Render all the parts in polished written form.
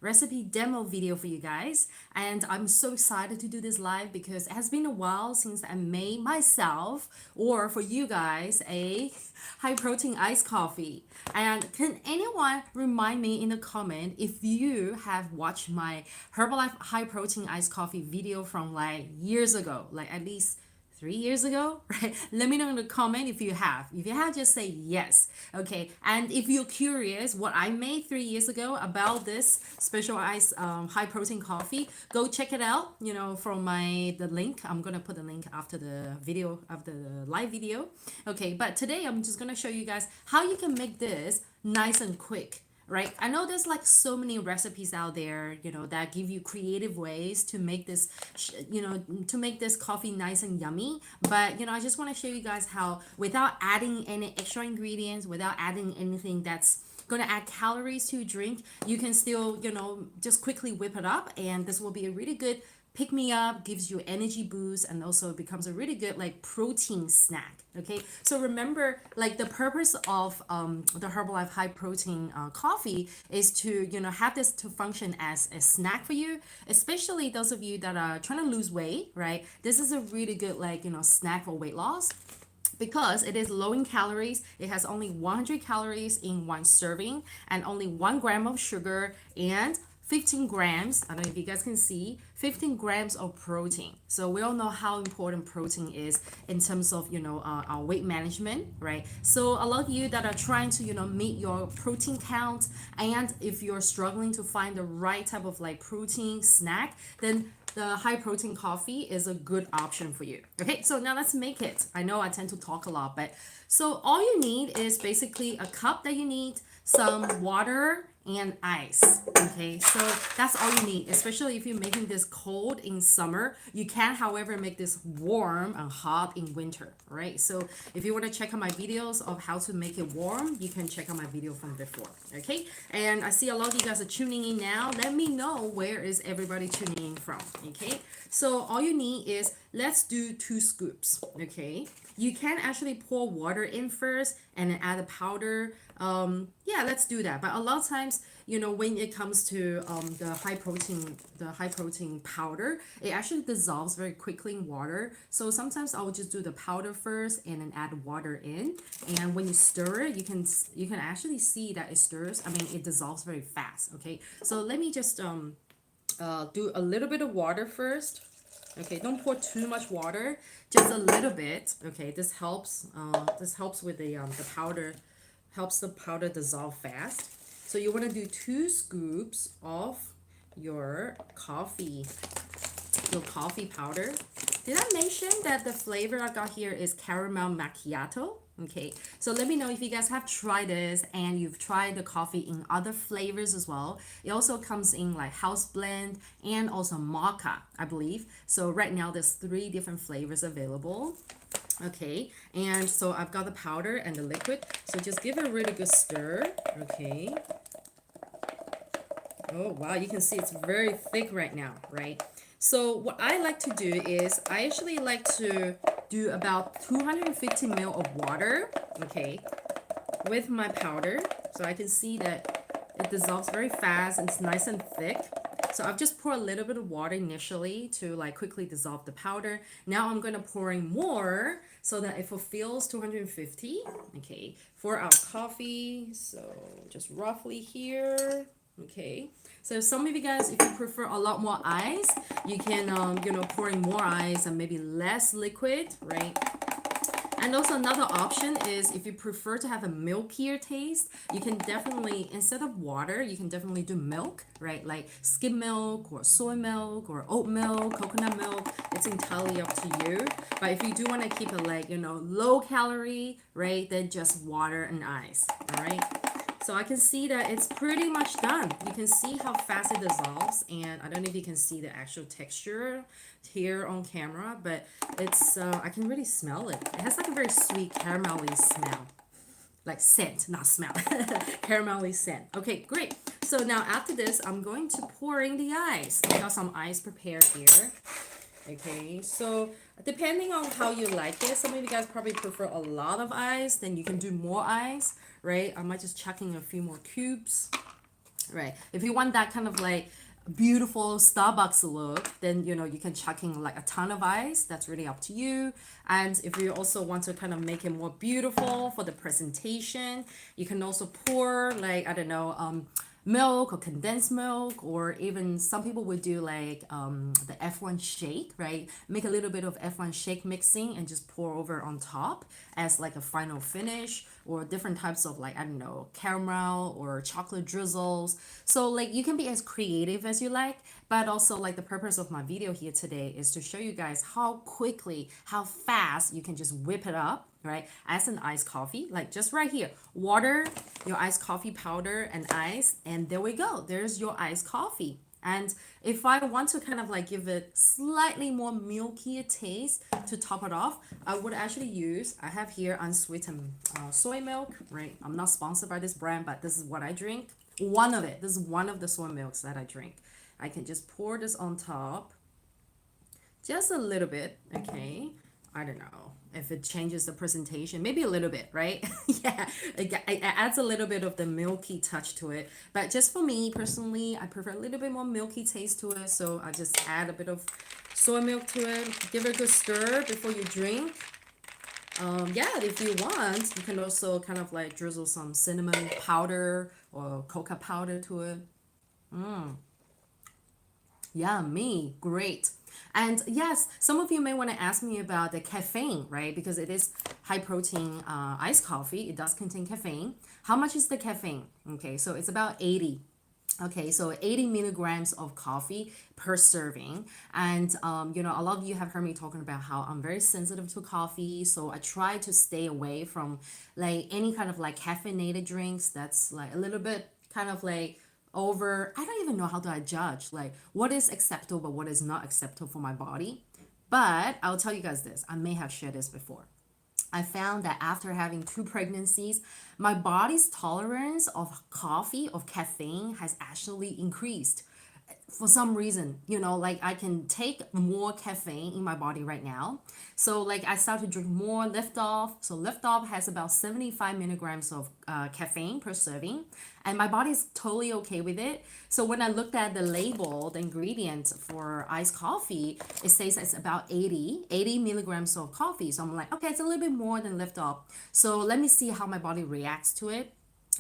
recipe demo video for you guys. And I'm so excited to do this live because it has been a while since I made myself, or for you guys, a high protein iced coffee. And can anyone remind me in the comment if you have watched my Herbalife high protein iced coffee video from like years ago, like at least 3 years ago, right? Let me know in the comment if you have. If you have, just say yes. Okay. And if you're curious what I made 3 years ago about this specialized high protein coffee, go check it out. You know, from the link. I'm gonna put the link after the video, after the live video. Okay. But today I'm just gonna show you guys how you can make this nice and quick, right? I know there's like so many recipes out there, you know, that give you creative ways to make this, to make this coffee nice and yummy. But, you know, I just want to show you guys how, without adding any extra ingredients, without adding anything that's going to add calories to your drink, you can still, you know, just quickly whip it up. And this will be a really good pick me up, gives you energy boost, and also becomes a really good like protein snack. Okay, so remember, like the purpose of the Herbalife high protein coffee is to, you know, have this to function as a snack for you, especially those of you that are trying to lose weight, right? This is a really good, like, you know, snack for weight loss because it is low in calories. It has only 100 calories in one serving and only 1 gram of sugar and 15 grams, I don't know if you guys can see, 15 grams of protein. So we all know how important protein is in terms of, you know, our weight management, right? So a lot of you that are trying to, you know, meet your protein count, and if you're struggling to find the right type of like protein snack, then the high protein coffee is a good option for you. Okay, so now let's make it. I know I tend to talk a lot, but so all you need is basically a cup that you need, some water, and ice. Okay, so that's all you need, especially if you're making this cold in summer. You can, however, make this warm and hot in winter, right? So if you want to check out my videos of how to make it warm, you can check out my video from before. Okay, and I see a lot of you guys are tuning in now. Let me know where is everybody tuning in from. Okay, so all you need is, let's do 2 scoops. Okay, you can actually pour water in first and then add a powder. Yeah, let's do that. But a lot of times, you know, when it comes to the high protein powder, it actually dissolves very quickly in water. So sometimes I will just do the powder first and then add water in. And when you stir it, you can actually see that it stirs. I mean, it dissolves very fast. Okay, so let me just do a little bit of water first. Okay, don't pour too much water, just a little bit. Okay, this helps. This helps with the powder. Helps the powder dissolve fast. So you want to do 2 scoops of your coffee powder. Did I mention that the flavor I got here is caramel macchiato? Okay, so let me know if you guys have tried this and you've tried the coffee in other flavors as well. It also comes in like house blend and also mocha, I believe. So right now there's 3 different flavors available. Okay, and so I've got the powder and the liquid. So just give it a really good stir. Okay. Oh, wow, you can see it's very thick right now, right? So what I like to do is I actually like to do about 250 ml of water, okay, with my powder. So I can see that it dissolves very fast and it's nice and thick. So I've just poured a little bit of water initially to like quickly dissolve the powder. Now I'm going to pour in more so that it fulfills 250, okay, for our coffee. So just roughly here. Okay, so some of you guys, if you prefer a lot more ice, you can, you know, pour in more ice and maybe less liquid, right? And also another option is if you prefer to have a milkier taste, you can definitely, instead of water, you can definitely do milk, right? Like skim milk or soy milk or oat milk, coconut milk. It's entirely up to you. But if you do want to keep it like, you know, low calorie, right, then just water and ice, all right? So I can see that it's pretty much done. You can see how fast it dissolves, and I don't know if you can see the actual texture here on camera, but it's I can really smell it. It has like a very sweet caramelly smell, like scent, not smell. Caramelly scent. Okay, great. So now after this, I'm going to pour in the ice. I got some ice prepared here. Okay, so depending on how you like it, some of you guys probably prefer a lot of ice, then you can do more ice, right? I might just chuck in a few more cubes. right? If you want that kind of like beautiful Starbucks look, then you can chuck in like a ton of ice. That's really up to you. And if you also want to kind of make it more beautiful for the presentation, you can also pour like, I don't know, milk or condensed milk, or even some people would do like the F1 shake, right? Make a little bit of F1 shake mixing and just pour over on top as like a final finish, or different types of like, I don't know, caramel or chocolate drizzles. So like you can be as creative as you like, but also like the purpose of my video here today is to show you guys how quickly, how fast you can just whip it up, right, as an iced coffee. Like just right here, water, your iced coffee powder and ice, and there we go, there's your iced coffee. And if I want to kind of like give it slightly more milkier taste to top it off, I would actually use, I have here unsweetened soy milk, right? I'm not sponsored by this brand, but this is what I drink. One of it, this is one of the soy milks that I drink. I can just pour this on top, just a little bit, okay? I don't know if it changes the presentation, maybe a little bit, right? Yeah, it adds a little bit of the milky touch to it. But just for me personally, I prefer a little bit more milky taste to it. So I just add a bit of soy milk to it. Give it a good stir before you drink. Yeah, if you want, you can also kind of like drizzle some cinnamon powder or cocoa powder to it. Yummy, great. And yes, some of you may want to ask me about the caffeine, right? Because it is high protein iced coffee. It does contain caffeine. How much is the caffeine? Okay, so it's about 80. Okay, so 80 milligrams of coffee per serving. And, a lot of you have heard me talking about how I'm very sensitive to coffee. So I try to stay away from like any kind of like caffeinated drinks that's like a little bit kind of like over. I don't even know how do I judge like what is acceptable, what is not acceptable for my body. But I'll tell you guys this, I may have shared this before. I found that after having two pregnancies, my body's tolerance of coffee, of caffeine, has actually increased for some reason. Like I can take more caffeine in my body right now. So like I start to drink more Liftoff. So Liftoff has about 75 milligrams of caffeine per serving, and my body's totally okay with it. So when I looked at the label, the ingredients for iced coffee, it says it's about 80 milligrams of coffee. So I'm like, okay, it's a little bit more than Liftoff. So let me see how my body reacts to it,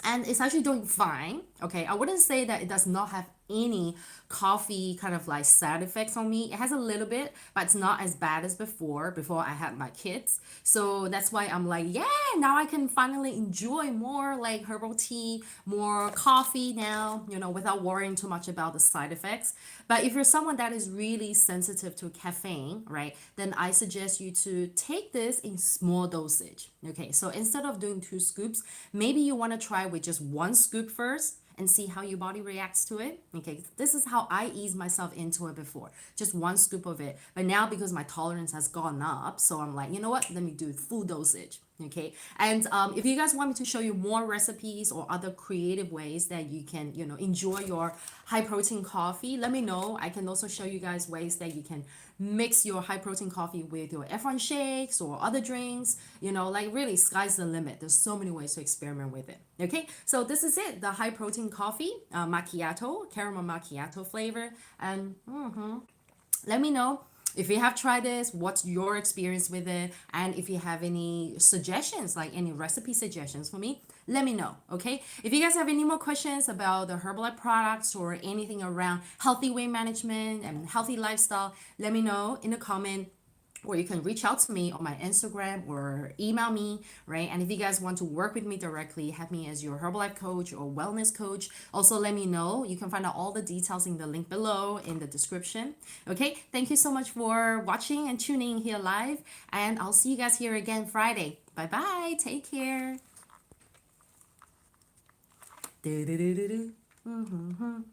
and it's actually doing fine. Okay, I wouldn't say that it does not have any coffee kind of like side effects on me. It has a little bit, but it's not as bad as before I had my kids. So that's why I'm like, yeah, now I can finally enjoy more like herbal tea, more coffee now, without worrying too much about the side effects. But if you're someone that is really sensitive to caffeine, right, then I suggest you to take this in small dosage. Okay, so instead of doing 2 scoops, maybe you want to try with just 1 scoop first and see how your body reacts to it. Okay, this is how I ease myself into it before, just 1 scoop of it. But now because my tolerance has gone up, so I'm like, you know what, let me do full dosage. Okay, and if you guys want me to show you more recipes or other creative ways that you can enjoy your high protein coffee, let me know. I can also show you guys ways that you can mix your high protein coffee with your F1 shakes or other drinks. Like really sky's the limit. There's so many ways to experiment with it. Okay, so this is it, the high protein coffee macchiato, caramel macchiato flavor. And let me know if you have tried this, what's your experience with it, and if you have any suggestions, like any recipe suggestions for me, let me know. Okay, if you guys have any more questions about the Herbalife products or anything around healthy weight management and healthy lifestyle, let me know in the comment, or you can reach out to me on my Instagram or email me, right? And if you guys want to work with me directly, have me as your Herbalife coach or wellness coach, also let me know. You can find out all the details in the link below in the description. Okay, thank you so much for watching and tuning in here live, and I'll see you guys here again Friday. Bye bye, take care. Do, do, do, do, do.